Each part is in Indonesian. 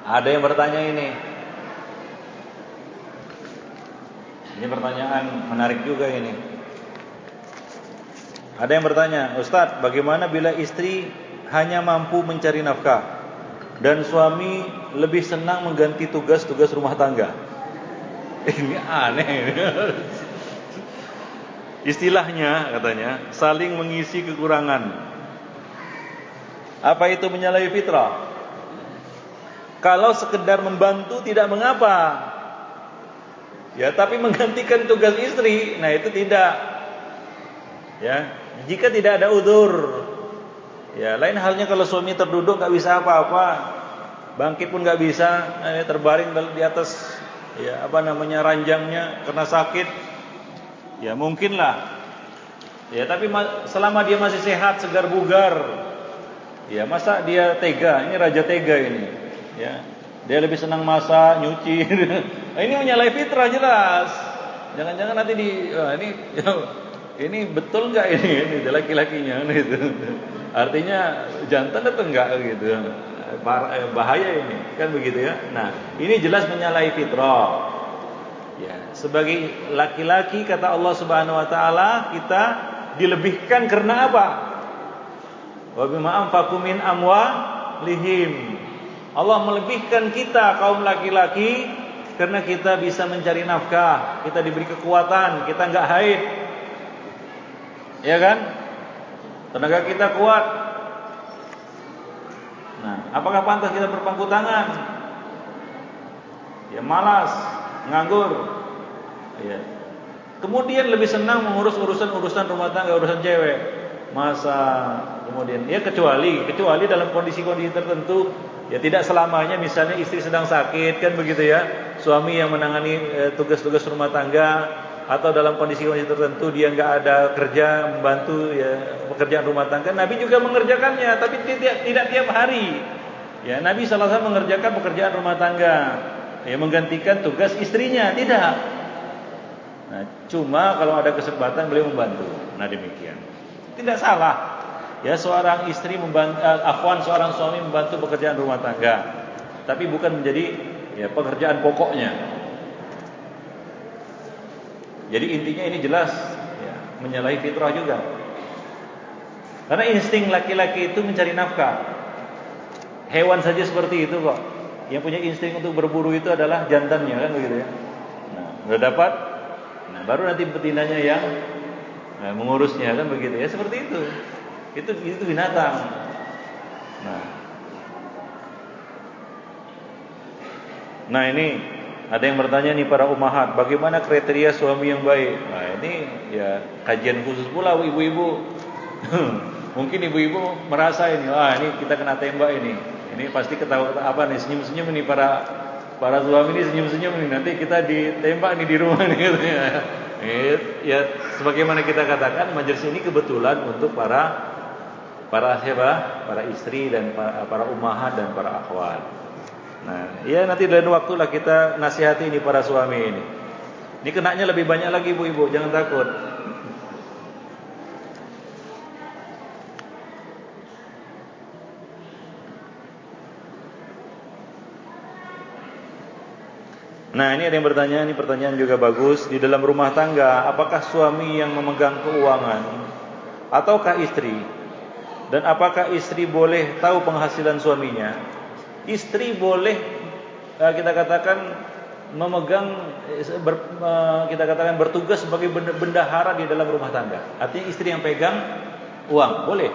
Ada yang bertanya ini. Ini pertanyaan menarik juga ini. Ada yang bertanya, Ustadz, bagaimana bila istri hanya mampu mencari nafkah dan suami lebih senang mengganti tugas-tugas rumah tangga? Ini aneh. Istilahnya katanya saling mengisi kekurangan. Apa itu menyalahi fitrah? Kalau sekedar membantu tidak mengapa. Ya, tapi menggantikan tugas istri, nah itu tidak. Ya, jika tidak ada udzur. Ya, lain halnya kalau suami terduduk nggak bisa apa-apa, bangkit pun nggak bisa, terbaring di atas ya ranjangnya karena sakit. Ya mungkinlah. Ya, tapi selama dia masih sehat, segar bugar, ya masa dia tega? Ini raja tega ini. Ya, dia lebih senang masak, nyuci. Ini menyalahi fitrah jelas. Jangan-jangan nanti ini betul nggak ini laki-lakinya gitu. Artinya jantan atau enggak gitu. Bahaya ini, kan begitu ya. Nah, ini jelas menyalahi fitrah. Ya, sebagai laki-laki kata Allah Subhanahu wa taala, kita dilebihkan karena apa? Wa bima anfaqu min amwalihim. Allah melebihkan kita kaum laki-laki karena kita bisa mencari nafkah, kita diberi kekuatan, kita enggak haid. Ya kan? Tenaga kita kuat. Nah, apakah pantas kita berpangku tangan? Ya malas, nganggur. Ya. Kemudian lebih senang mengurus urusan rumah tangga, urusan cewek. Masa kemudian ya kecuali dalam kondisi-kondisi tertentu, ya tidak selamanya, misalnya istri sedang sakit kan begitu ya. Suami yang menangani tugas-tugas rumah tangga, atau dalam kondisi-kondisi tertentu dia enggak ada kerja membantu ya pekerjaan rumah tangga. Nabi juga mengerjakannya, tapi tidak tiap hari. Ya, Nabi sallallahu alaihi wasallam mengerjakan pekerjaan rumah tangga, ya menggantikan tugas istrinya, tidak. Nah, cuma kalau ada kesempatan beliau membantu. Nah, demikian. Tidak salah. Ya, seorang istri seorang suami membantu pekerjaan rumah tangga, tapi bukan menjadi ya pekerjaan pokoknya. Jadi intinya ini jelas ya, menyalahi fitrah juga. Karena insting laki-laki itu mencari nafkah. Hewan saja seperti itu kok. Yang punya insting untuk berburu itu adalah jantannya kan begitu ya. Nah, udah dapat, nah baru nanti betinanya yang mengurusnya kan begitu ya, seperti itu. Itu binatang. Nah ini ada yang bertanya nih para ummahat, bagaimana kriteria suami yang baik? Nah ini ya kajian khusus pula ibu-ibu. Mungkin ibu-ibu merasa ini kita kena tembak ini. Ini pasti ketawa senyum-senyum ini para suami ini senyum-senyum ini, nanti kita ditembak nih di rumah nih katanya. Ya sebagaimana kita katakan, majelis ini kebetulan untuk para istri dan para ummahat dan para akhwat. Nah, ya nanti lain waktu lah kita nasihati ini para suami ini. Ini kenanya lebih banyak lagi ibu-ibu, jangan takut. Nah, ini ada yang bertanya, ini pertanyaan juga bagus. Di dalam rumah tangga, apakah suami yang memegang keuangan ataukah istri? Dan apakah istri boleh tahu penghasilan suaminya? Istri boleh kita katakan bertugas sebagai bendahara di dalam rumah tangga. Artinya istri yang pegang uang, boleh.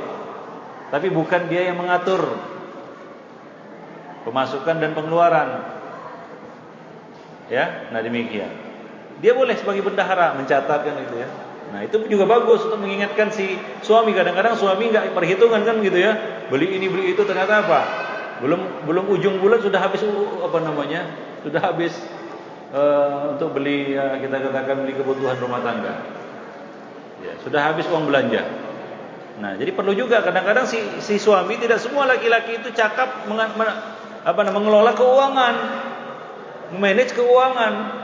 Tapi bukan dia yang mengatur pemasukan dan pengeluaran. Ya, nah demikian. Dia boleh sebagai bendahara mencatatkan itu ya. Nah, itu juga bagus untuk mengingatkan si suami. Kadang-kadang suami enggak perhitungan kan gitu ya. Beli ini beli itu, ternyata apa? Belum ujung bulan sudah habis Sudah habis untuk beli kita katakan beli kebutuhan rumah tangga. Ya, sudah habis uang belanja. Nah, jadi perlu juga kadang-kadang si suami, tidak semua laki-laki itu cakap mengelola keuangan. Manage keuangan.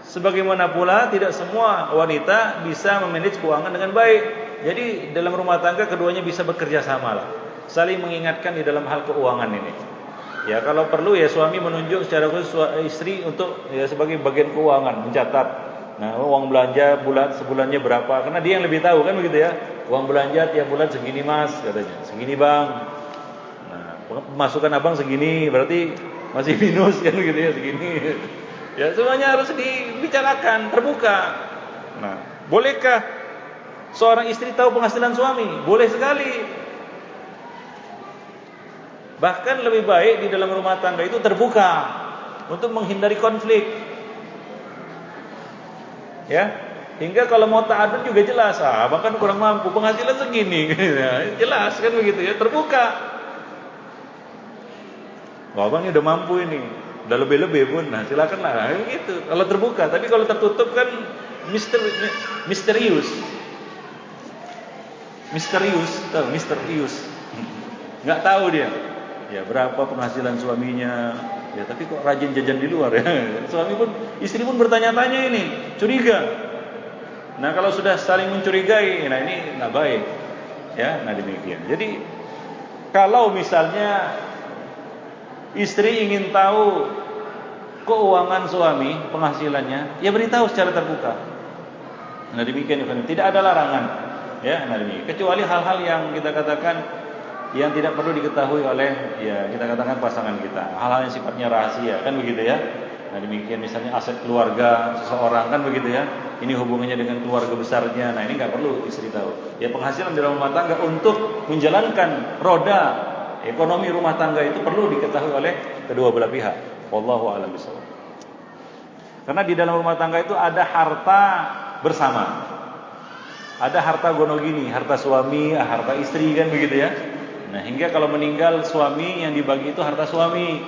Sebagaimana pula tidak semua wanita bisa memanage keuangan dengan baik. Jadi dalam rumah tangga keduanya bisa bekerja sama lah, saling mengingatkan di dalam hal keuangan ini. Ya kalau perlu ya suami menunjuk secara khusus istri untuk ya sebagai bagian keuangan, mencatat. Nah, uang belanja sebulannya berapa? Karena dia yang lebih tahu kan begitu ya. Uang belanja tiap bulan segini Mas katanya. Segini Bang. Nah, pemasukan Abang segini, berarti masih minus kan begitu ya, segini. Ya semuanya harus dibicarakan, terbuka. Nah, bolehkah seorang istri tahu penghasilan suami? Boleh sekali. Bahkan lebih baik di dalam rumah tangga itu terbuka untuk menghindari konflik. Ya, hingga kalau mau ta'adud juga jelas. Abang kan kurang mampu, penghasilan segini. Jelas kan begitu ya, terbuka. Wah, abang ini udah mampu ini, udah lebih-lebih pun. Nah, silakanlah gitu. Kalau terbuka, tapi kalau tertutup kan misterius. Misterius. Nggak tahu dia. Ya berapa penghasilan suaminya, ya tapi kok rajin jajan di luar ya. Istri pun bertanya-tanya ini, curiga. Nah kalau sudah saling mencurigai, nah ini nggak baik, ya. Nah demikian. Jadi kalau misalnya istri ingin tahu keuangan suami, penghasilannya, ya beritahu secara terbuka. Nah demikian, tidak ada larangan, ya. Nah demikian. Kecuali hal-hal yang kita katakan yang tidak perlu diketahui oleh ya kita katakan pasangan kita, hal-hal yang sifatnya rahasia kan begitu ya. Nah demikian, misalnya aset keluarga seseorang kan begitu ya, ini hubungannya dengan keluarga besarnya, nah ini nggak perlu istri tahu. Ya penghasilan di dalam rumah tangga untuk menjalankan roda ekonomi rumah tangga itu perlu diketahui oleh kedua belah pihak. Wallahu a'lam bishawab. Karena di dalam rumah tangga itu ada harta bersama, ada harta gonogini, harta suami, harta istri kan begitu ya. Nah hingga kalau meninggal suami yang dibagi itu harta suami,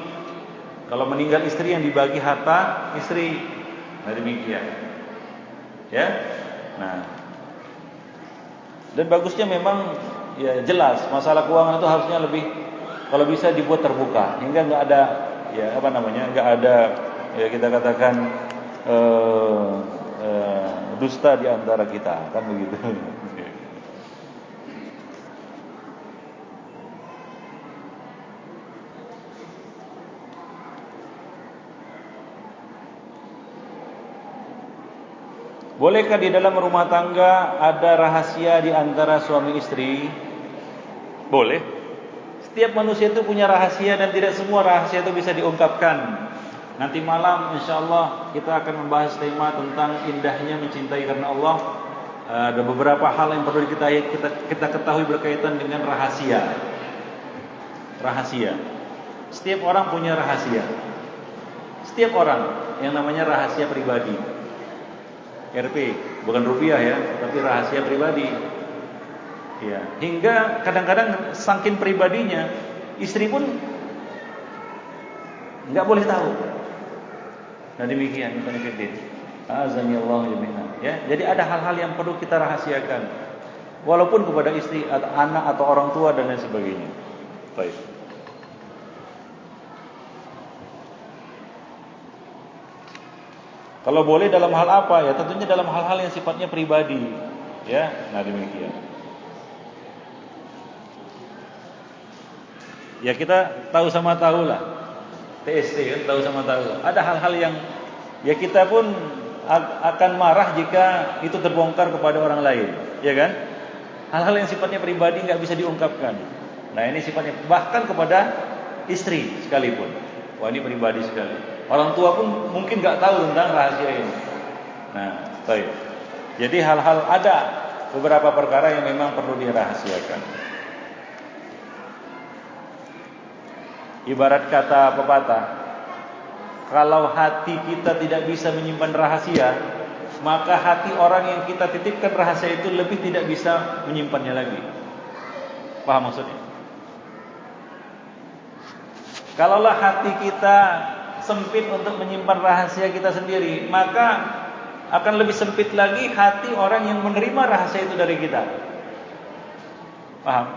kalau meninggal istri yang dibagi harta istri. Nah demikian, ya. Nah dan bagusnya memang ya jelas masalah keuangan itu harusnya lebih, kalau bisa dibuat terbuka hingga nggak ada ya nggak ada ya kita katakan dusta di antara kita kan begitu. Bolehkah di dalam rumah tangga ada rahasia di antara suami istri? Boleh. Setiap manusia itu punya rahasia dan tidak semua rahasia itu bisa diungkapkan. Nanti malam insyaallah kita akan membahas tema tentang indahnya mencintai karena Allah. Ada beberapa hal yang perlu kita ketahui berkaitan dengan rahasia. Rahasia. Setiap orang punya rahasia. Setiap orang yang namanya rahasia pribadi. RP, bukan rupiah ya, tapi rahasia pribadi. Ya, hingga kadang-kadang saking pribadinya, istri pun nggak boleh tahu. Nah demikian, azanillahu jami'an. Ya, jadi ada hal-hal yang perlu kita rahasiakan, walaupun kepada istri, atau anak, atau orang tua dan lain sebagainya. Baik. Kalau boleh dalam hal apa ya? Tentunya dalam hal-hal yang sifatnya pribadi, ya. Nah demikian. Ya kita tahu sama tahu lah, TST kan, tahu sama tahu. Ada hal-hal yang ya kita pun akan marah jika itu terbongkar kepada orang lain, ya kan? Hal-hal yang sifatnya pribadi nggak bisa diungkapkan. Nah ini sifatnya bahkan kepada istri sekalipun. Wah ini pribadi sekali. Orang tua pun mungkin nggak tahu tentang rahasia ini. Nah, baik. Jadi hal-hal ada beberapa perkara yang memang perlu dirahasiakan. Ibarat kata pepatah, kalau hati kita tidak bisa menyimpan rahasia, maka hati orang yang kita titipkan rahasia itu lebih tidak bisa menyimpannya lagi. Paham maksudnya? Kalaulah hati kita sempit untuk menyimpan rahasia kita sendiri, maka akan lebih sempit lagi hati orang yang menerima rahasia itu dari kita. Paham?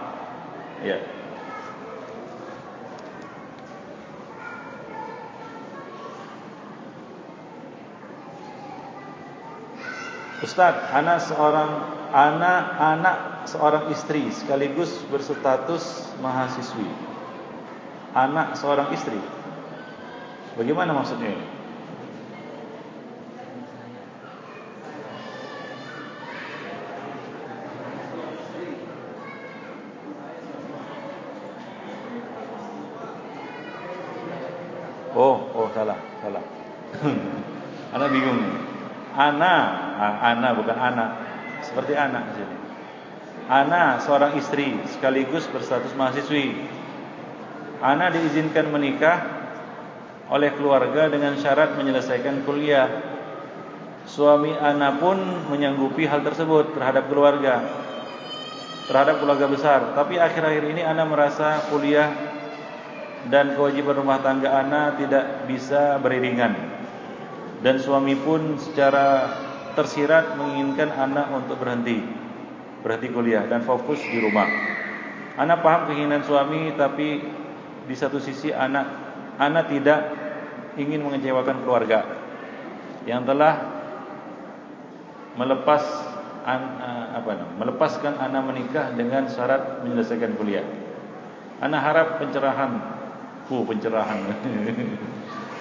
Ya. Ustaz, anak seorang istri sekaligus berstatus mahasiswi. anak seorang istri. Bagaimana maksudnya ini? Oh, salah. Ana bingung. Ana bukan anak. Seperti anak di sini. Ana seorang istri sekaligus berstatus mahasiswi. Ana diizinkan menikah oleh keluarga dengan syarat menyelesaikan kuliah. Suami ana pun menyanggupi hal tersebut terhadap keluarga besar. Tapi akhir-akhir ini ana merasa kuliah dan kewajiban rumah tangga ana tidak bisa beriringan. Dan suami pun secara tersirat menginginkan ana untuk berhenti kuliah dan fokus di rumah. Ana paham keinginan suami, tapi di satu sisi ana tidak ingin mengecewakan keluarga yang telah melepaskan ana menikah dengan syarat menyelesaikan kuliah. Ana harap pencerahan.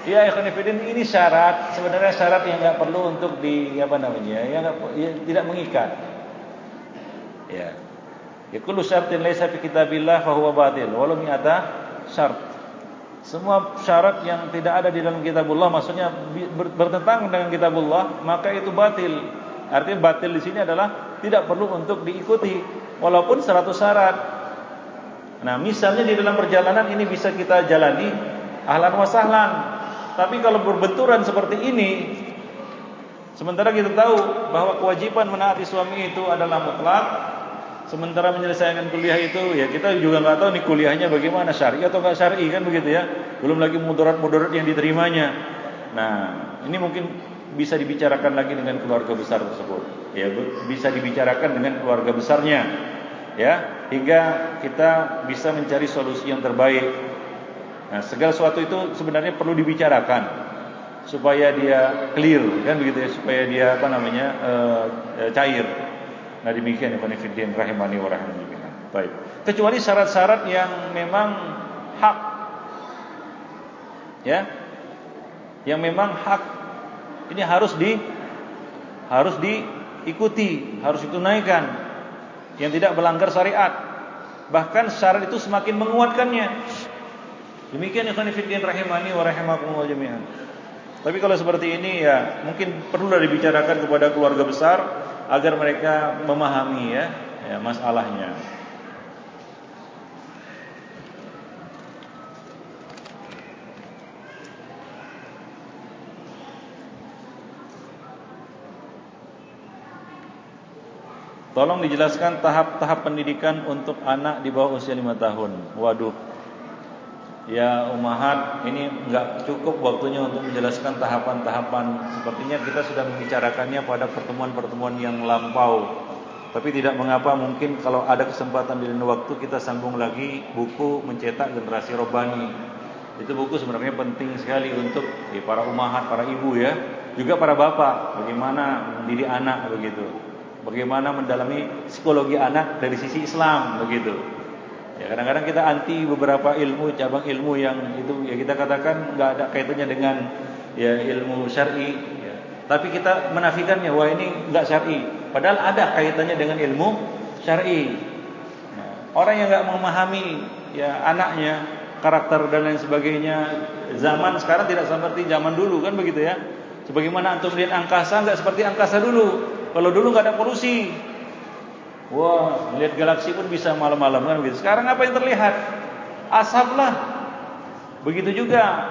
Ya, ikhwan fillah, ini syarat, sebenarnya syarat yang enggak perlu untuk tidak mengikat. Ya. Ya kullu syartin laisa fi kitabillah fa huwa batil walau mi'ata syart. Semua syarat yang tidak ada di dalam kitabullah, maksudnya bertentangan dengan kitabullah, maka itu batil. Artinya batil di sini adalah tidak perlu untuk diikuti walaupun 100 syarat. Nah, misalnya di dalam perjalanan ini bisa kita jalani ahlan wa sahlan. Tapi kalau berbenturan seperti ini, sementara kita tahu bahwa kewajiban menaati suami itu adalah mutlak, sementara menyelesaikan kuliah itu ya kita juga nggak tahu nih kuliahnya bagaimana, syar'i atau nggak syar'i, kan begitu ya. Belum lagi mudarat-mudarat yang diterimanya. Nah, ini mungkin bisa dibicarakan lagi dengan keluarga besar tersebut. Ya, bisa dibicarakan dengan keluarga besarnya. Ya, hingga kita bisa mencari solusi yang terbaik. Nah, segala sesuatu itu sebenarnya perlu dibicarakan supaya dia clear, kan begitu ya, supaya dia cair. Nah, demikian ikhwan fillah rahimani wa rahimakumullah. Baik. Kecuali syarat-syarat yang memang hak. Ya. Yang memang hak ini harus diikuti, harus ditunaikan. Yang tidak melanggar syariat. Bahkan syarat itu semakin menguatkannya. Demikian ikhwan fillah rahimani wa rahimakumullah jami'an. Tapi kalau seperti ini ya mungkin perlu dibicarakan kepada keluarga besar agar mereka memahami ya masalahnya. Tolong dijelaskan tahap-tahap pendidikan untuk anak di bawah usia 5 tahun. Waduh. Ya ummahat, ini enggak cukup waktunya untuk menjelaskan tahapan-tahapan. Sepertinya kita sudah membicarakannya pada pertemuan-pertemuan yang lampau. Tapi tidak mengapa, mungkin kalau ada kesempatan di lain waktu kita sambung lagi buku Mencetak Generasi Robbani. Itu buku sebenarnya penting sekali untuk para ummahat, para ibu ya, juga para bapak, bagaimana mendidik anak begitu. Bagaimana mendalami psikologi anak dari sisi Islam begitu. Ya, kadang-kadang kita anti beberapa ilmu, cabang ilmu yang itu ya kita katakan enggak ada kaitannya dengan ya ilmu syar'i ya. Tapi kita menafikannya, wah ini enggak syar'i, padahal ada kaitannya dengan ilmu syar'i. Nah, orang yang enggak memahami ya anaknya, karakter dan lain sebagainya, zaman sekarang tidak seperti zaman dulu, kan begitu ya. Sebagaimana antum lihat angkasa enggak seperti angkasa dulu. Kalau dulu enggak ada polusi. Wah, lihat galaksi pun bisa malam-malam kan begitu. Sekarang apa yang terlihat? Asap lah. Begitu juga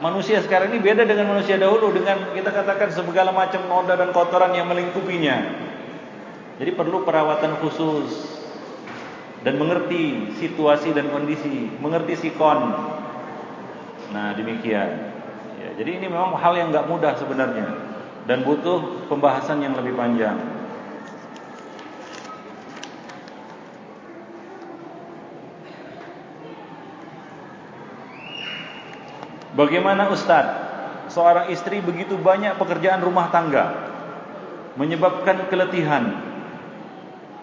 manusia sekarang ini beda dengan manusia dahulu, dengan kita katakan segala macam noda dan kotoran yang melingkupinya. Jadi perlu perawatan khusus dan mengerti situasi dan kondisi, mengerti sikon. Nah, demikian. Ya, jadi ini memang hal yang enggak mudah sebenarnya dan butuh pembahasan yang lebih panjang. Bagaimana Ustaz? Seorang istri begitu banyak pekerjaan rumah tangga, menyebabkan keletihan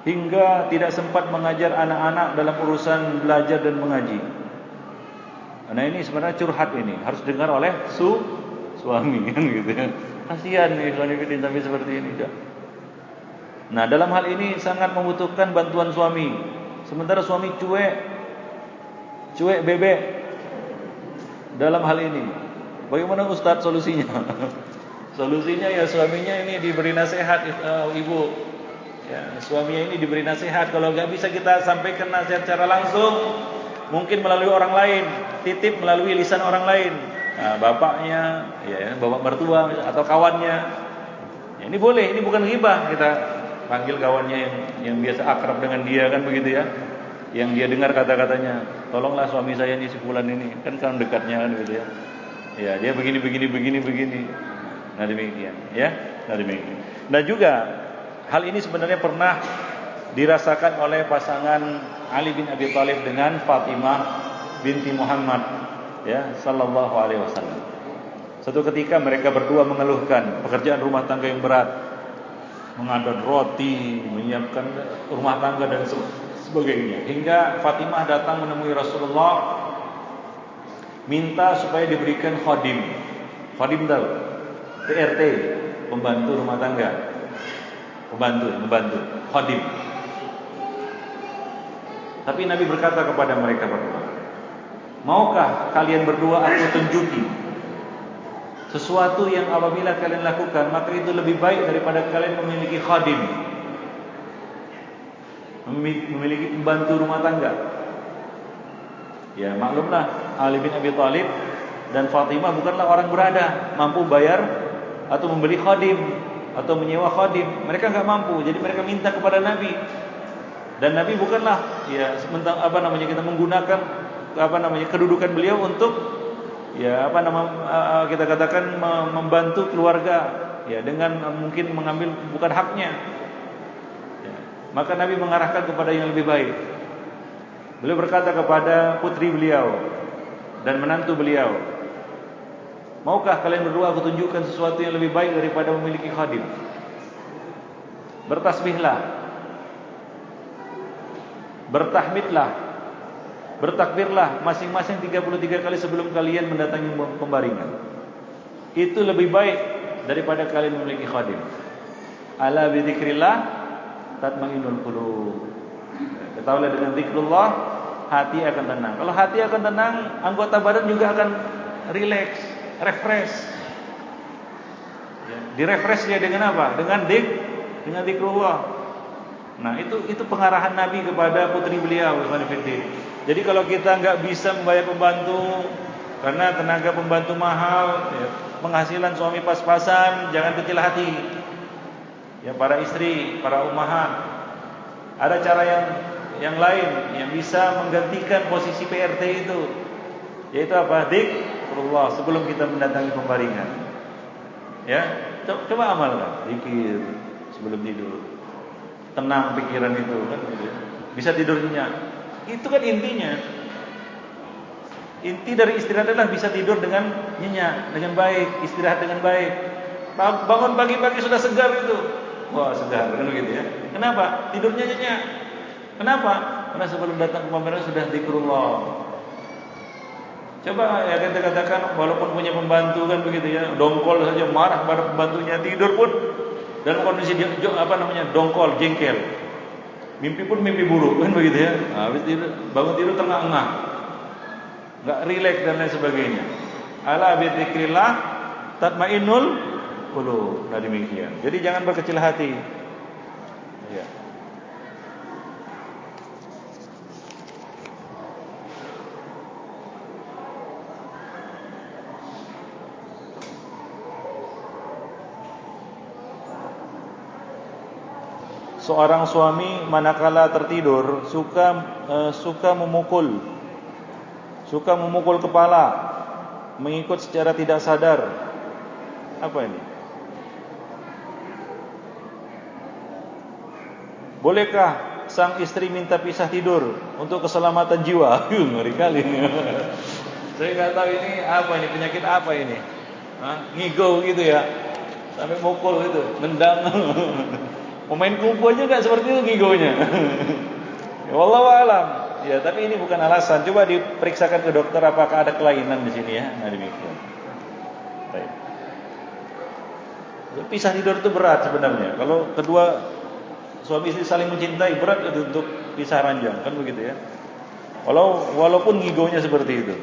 hingga tidak sempat mengajar anak-anak dalam urusan belajar dan mengaji. Nah ini sebenarnya curhat ini, harus dengar oleh suami kan gitu ya. Kasihan nih suami tapi seperti ini. Nah dalam hal ini sangat membutuhkan bantuan suami. Sementara suami cuek bebek dalam hal ini. Bagaimana Ustadz solusinya? Solusinya ya suaminya ini diberi nasihat, ibu. Ya, suaminya ini diberi nasihat. Kalau nggak bisa kita sampaikan nasihat secara langsung, mungkin melalui orang lain, titip melalui lisan orang lain. Nah, bapaknya, ya, bapak mertua atau kawannya. Ya, ini boleh, ini bukan ghibah. Kita panggil kawannya yang biasa akrab dengan dia kan begitu ya. Yang dia dengar kata-katanya, tolonglah suami saya ini si fulan ini, kan dekatnya kan gitu ya. Ya, dia begini. Nah demikian, ya. Nah demikian. Nah juga hal ini sebenarnya pernah dirasakan oleh pasangan Ali bin Abi Thalib dengan Fatimah binti Muhammad, ya, sallallahu alaihi wasallam. Suatu ketika mereka berdua mengeluhkan pekerjaan rumah tangga yang berat, mengadon roti, menyiapkan rumah tangga dan sebagainya. Hingga Fatimah datang menemui Rasulullah, minta supaya diberikan khadim. Khadim tahu? PRT, pembantu rumah tangga. Membantu, khadim. Tapi Nabi berkata kepada mereka berdua, maukah kalian berdua aku tunjuki sesuatu yang apabila kalian lakukan maka itu lebih baik daripada kalian memiliki khadim, memiliki pembantu rumah tangga. Ya maklumlah, Ali bin Abi Thalib dan Fatimah bukanlah orang berada, mampu bayar atau membeli khadim atau menyewa khadim. Mereka enggak mampu, jadi mereka minta kepada Nabi. Dan Nabi bukanlah ya kita menggunakan kedudukan beliau untuk kita katakan membantu keluarga ya dengan mungkin mengambil bukan haknya. Ya, maka Nabi mengarahkan kepada yang lebih baik. Beliau berkata kepada putri beliau dan menantu beliau, maukah kalian berdua aku tunjukkan sesuatu yang lebih baik daripada memiliki khadim? Bertasbihlah, bertahmidlah, bertakbirlah masing-masing 33 kali sebelum kalian mendatangi pembaringan. Itu lebih baik daripada kalian memiliki khadim. Ala bi dzikrillah tatmainnul qulub. Ketahuilah dengan zikrullah hati akan tenang. Kalau hati akan tenang, anggota badan juga akan relax, refresh. Ya, direfresh dia dengan apa? Dengan zikrullah. Nah, itu pengarahan Nabi kepada putri beliau, jadi kalau kita nggak bisa membayar pembantu karena tenaga pembantu mahal, ya, penghasilan suami pas-pasan, jangan kecil hati. Ya para istri, para ummahat, ada cara yang lain yang bisa menggantikan posisi PRT itu, yaitu apa? Zikrullah sebelum kita mendatangi pembaringan. Ya, coba amalkan zikir sebelum tidur. Tenang pikiran itu kan gitu. Bisa tidur nyenyak. Itu kan intinya. Inti dari istirahat adalah bisa tidur dengan nyenyak, dengan baik, istirahat dengan baik. Bangun pagi-pagi sudah segar itu. Wah, segar kan begitu ya. Kenapa? Tidurnya nyenyak. Kenapa? Karena sebelum datang ke pembaringan sudah zikrullah. Coba ya kita katakan walaupun punya pembantu kan begitu ya, dongkol saja marah pada pembantunya, tidur pun dalam kondisi dia dongkol, jengkel. Mimpi pun mimpi buruk kan begitu ya. Habis tidur, bangun tidur tengah-tengah. Enggak rileks dan lain sebagainya. Ala bi dzikrillah tatmainnul qulub. Nah demikian. Jadi jangan berkecil hati. Ya. Seorang suami manakala tertidur suka memukul kepala, mengikut secara tidak sadar. Apa ini? Bolehkah sang istri minta pisah tidur untuk keselamatan jiwa? Ngeri kali. Saya nggak tahu ini apa ini, penyakit apa ini? Ngigau gitu ya, sampai mukul itu, nendang. Pemain kungfu aja nggak seperti itu ngigonya. Ya wallahu a'lam. Ya, tapi ini bukan alasan. Coba diperiksakan ke dokter apakah ada kelainan di sini ya. Nah, demikian. Baik. Pisah tidur itu berat sebenarnya. Kalau kedua suami istri saling mencintai, berat untuk pisah ranjang, kan begitu ya. Walaupun ngigonya seperti itu.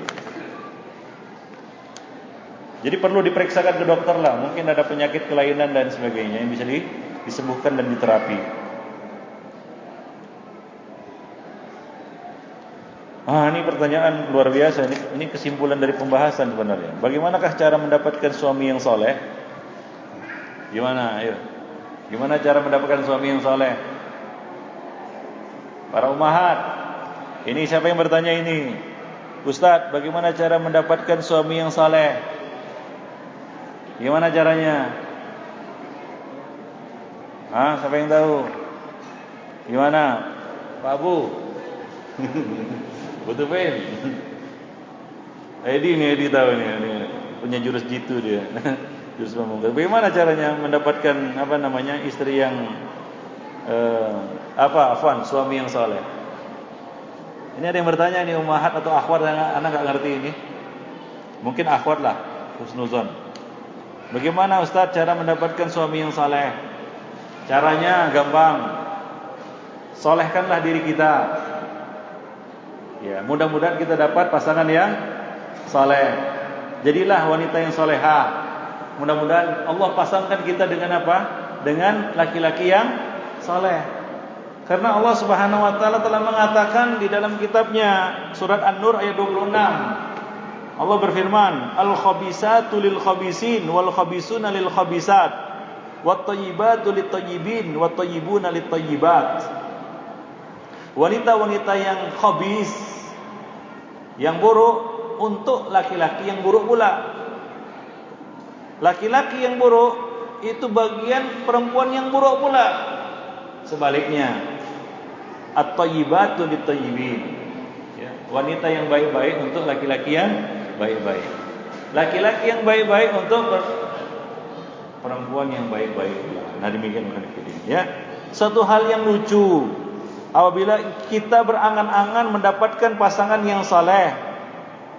Jadi perlu diperiksakan ke dokter lah. Mungkin ada penyakit kelainan dan sebagainya yang bisa disembuhkan dan diterapi. Ini pertanyaan luar biasa. Ini kesimpulan dari pembahasan sebenarnya. Bagaimanakah cara mendapatkan suami yang soleh? Gimana? Ayo. Gimana cara mendapatkan suami yang soleh? Para ummahat. Ini siapa yang bertanya ini? Ustadz, bagaimana cara mendapatkan suami yang soleh? Gimana caranya? Siapa yang tahu? Gimana? Pak Abu? Betul Pen? Edi tahu ini punya jurus jitu dia. Jurus pamungkas. Bagaimana caranya mendapatkan istri yang suami yang soleh? Ini ada yang bertanya nih, ummahat atau akhwat, anak nggak ngerti ini. Mungkin akhwat lah, husnuzon. Bagaimana Ustaz cara mendapatkan suami yang soleh? Caranya gampang. Solehkanlah diri kita. Ya, mudah-mudahan kita dapat pasangan yang soleh. Jadilah wanita yang solehah. Mudah-mudahan Allah pasangkan kita dengan apa? Dengan laki-laki yang soleh. Karena Allah Subhanahu wa taala telah mengatakan di dalam kitabnya surat An-Nur ayat 26. Allah berfirman, "Al-khabisatu lil-khabisin wal khabisuna lil-khabisat wat thayyibatu lit-thayyibin wat thayyibuna lit-thayyibat." Wanita-wanita yang khabis, yang buruk untuk laki-laki yang buruk pula. Laki-laki yang buruk itu bagian perempuan yang buruk pula. Sebaliknya, at-thayyibatu lit-thayyibin. Ya, wanita yang baik-baik untuk laki-laki yang baik-baik. Laki-laki yang baik-baik untuk perempuan yang baik-baik. Nah, demikian ya. Satu hal yang lucu, apabila kita berangan-angan mendapatkan pasangan yang saleh,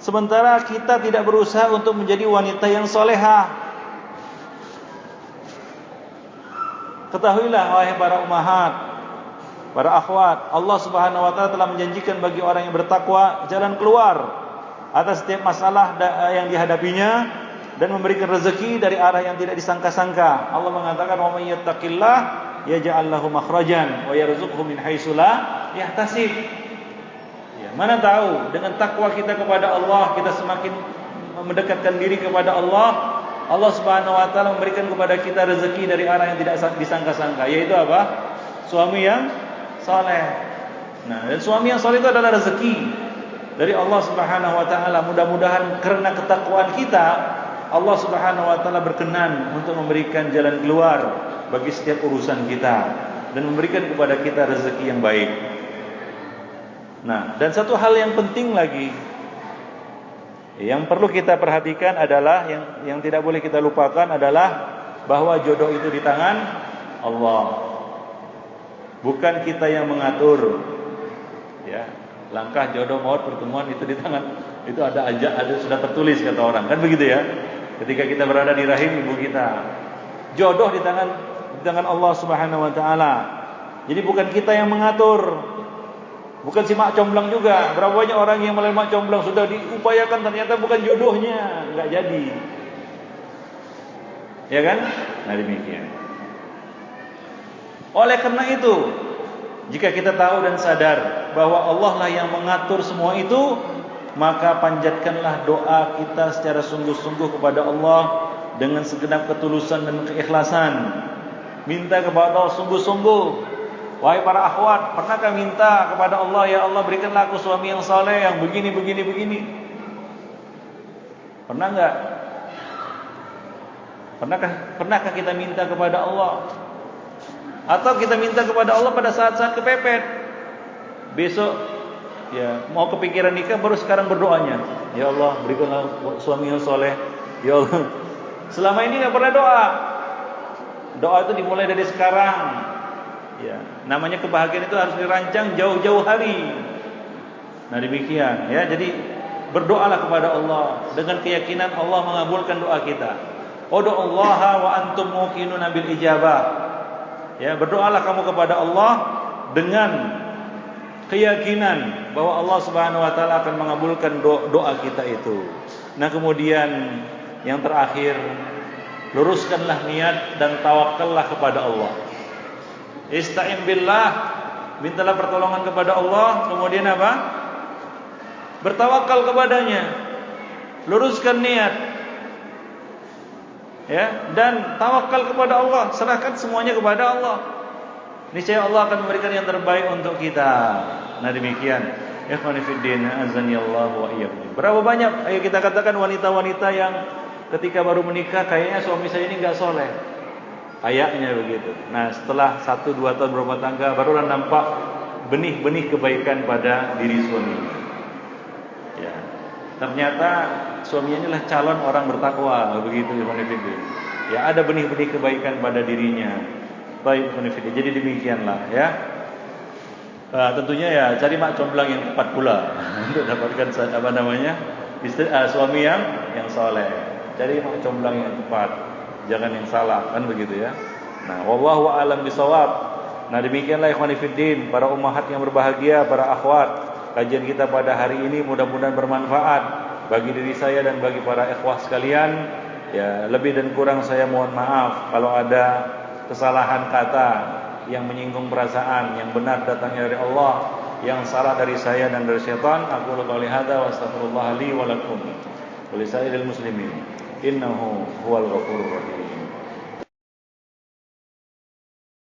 sementara kita tidak berusaha untuk menjadi wanita yang solehah. Ketahuilah wahai para ummahat, para akhwat, Allah Subhanahu wa taala telah menjanjikan bagi orang yang bertakwa jalan keluar atas setiap masalah yang dihadapinya dan memberikan rezeki dari arah yang tidak disangka-sangka. Allah mengatakan, "Wa may yattaqillah yaj'al lahu makhrajan wa yarzuqhu min haitsu la yahtasib." Ya, mana tahu dengan takwa kita kepada Allah, kita semakin mendekatkan diri kepada Allah. Allah Subhanahu wa taala memberikan kepada kita rezeki dari arah yang tidak disangka-sangka, yaitu apa? Suami yang saleh. Nah, dan suami yang saleh itu adalah rezeki dari Allah Subhanahu wa taala. Mudah-mudahan karena ketakwaan kita, Allah Subhanahu wa taala berkenan untuk memberikan jalan keluar bagi setiap urusan kita dan memberikan kepada kita rezeki yang baik. Nah, dan satu hal yang penting lagi yang perlu kita perhatikan adalah yang tidak boleh kita lupakan adalah bahwa jodoh itu di tangan Allah. Bukan kita yang mengatur. Ya, langkah jodoh maut pertemuan itu di tangan, itu ada sudah tertulis kata orang, kan begitu ya. Ketika kita berada di rahim ibu kita, jodoh di tangan Allah Subhanahu wa taala. Jadi bukan kita yang mengatur. Bukan si mak comblang juga. Berapa banyak orang yang mulai mak comblang sudah diupayakan, ternyata bukan jodohnya, enggak jadi. Ya kan? Nah, demikian. Oleh karena itu, jika kita tahu dan sadar bahwa Allah lah yang mengatur semua itu, maka panjatkanlah doa kita secara sungguh-sungguh kepada Allah dengan segenap ketulusan dan keikhlasan. Minta kepada Allah sungguh-sungguh. Wahai para akhwat, pernahkah minta kepada Allah, ya Allah berikanlah aku suami yang saleh, yang begini. Pernah enggak? Pernahkah kita minta kepada Allah? Atau kita minta kepada Allah pada saat-saat kepepet? Besok ya mau kepikiran nikah baru sekarang berdoanya, ya Allah berikanlah suami yang saleh. Ya Allah. Selama ini enggak pernah doa. Doa itu dimulai dari sekarang. Ya, namanya kebahagiaan itu harus dirancang jauh-jauh hari. Nah demikian ya. Jadi berdoalah kepada Allah dengan keyakinan Allah mengabulkan doa kita. Ud'ullaha wa antum muqinuna bil ijabah. Ya, berdoalah kamu kepada Allah dengan keyakinan bahwa Allah Subhanahu wa taala akan mengabulkan doa kita itu. Nah, kemudian yang terakhir, luruskanlah niat dan tawakallah kepada Allah. Ista'in billah, mintalah pertolongan kepada Allah, kemudian apa? Bertawakal kepadanya. Luruskan niat. Ya, dan tawakal kepada Allah, serahkan semuanya kepada Allah. Niscaya Allah akan memberikan yang terbaik untuk kita. Nah, demikian. Ikhwani fiddin, azanillahu wa iyyakum. Berapa banyak ayo kita katakan wanita-wanita yang ketika baru menikah kayaknya suami saya ini enggak soleh. Kayaknya begitu. Nah, setelah 1-2 tahun berumah tangga barulah nampak benih-benih kebaikan pada diri suami. Ya. Ternyata suaminya inilah calon orang bertakwa, begitu ikhwan fillah. Ya, ada benih-benih kebaikan pada dirinya. Baik ikhwan fillah. Jadi demikianlah ya. Tentunya ya cari mak comblang yang tepat pula untuk dapatkan apa namanya? Suami yang saleh. Cari mak comblang yang tepat, jangan yang salah, kan begitu ya. Nah, wallahu a'lam bishawab. Nah, demikianlah ikhwan fillah, para ummahat yang berbahagia, para akhwat. Kajian kita pada hari ini mudah-mudahan bermanfaat bagi diri saya dan bagi para ikhwah sekalian. Ya, lebih dan kurang saya mohon maaf kalau ada kesalahan kata yang menyinggung perasaan. Yang benar datangnya dari Allah, yang salah dari saya dan dari syaitan. Aku qouli hadza wa astaghfirullah li wa lakum wa lisairil muslimin. Innahu huwal ghafurur rahim.